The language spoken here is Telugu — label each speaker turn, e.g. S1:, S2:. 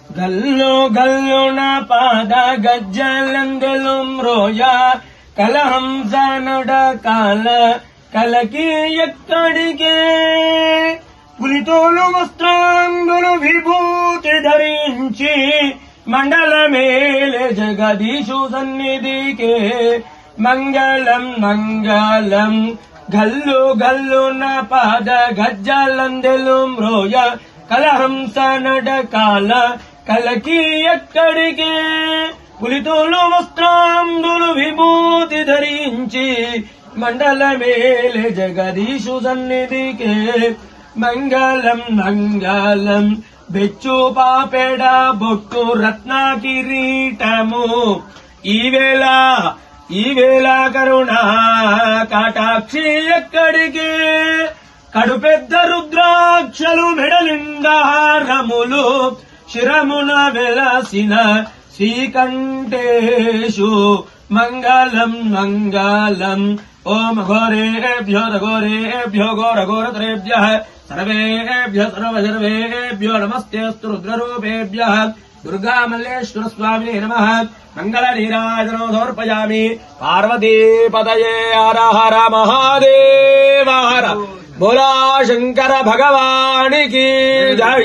S1: గల్లు గల్లున పాద గజ్జలందెలు మ్రోయ కలహంస నడకాల కలకి ఎక్కడికే పులితోలు వస్త్రాంగులు విభూతి ధరించి మండల మేలే జగదీశు సన్నిధికే మంగళం మంగళం గల్లు గల్లున పాద గజ్జలందెలు మ్రోయ కలహంస నడకాల కలకి ఎక్కడికే పులితోలు వస్త్రాంగులు విభూతి ధరించి మండల మేలే జగదీశు సన్నిధికే మంగళం మంగళం బెచ్చు పాపెడ బొట్టు రత్న కిరీటము ఈవేళ కరుణ కాటాక్షి ఎక్కడికి కడుపెద్ద రుద్రాక్షలు మెడలిండారములు శిరమున వెలసిన శ్రీకంఠేషు మంగళం మంగళం ఓం ఘోరేభ్యో ఘోరేభ్యో ఘోరఘోరతరేభ్యః सर्वेभ्यो नमस्तेऽस्तु रुद्ररूपेभ्यः दुर्गामल्लेश्वर स्वामिने नमः मंगलनीराजनो समर्पयामि पार्वतीपतये हर हर महादेव हर बोला शंकर भगवान की जय।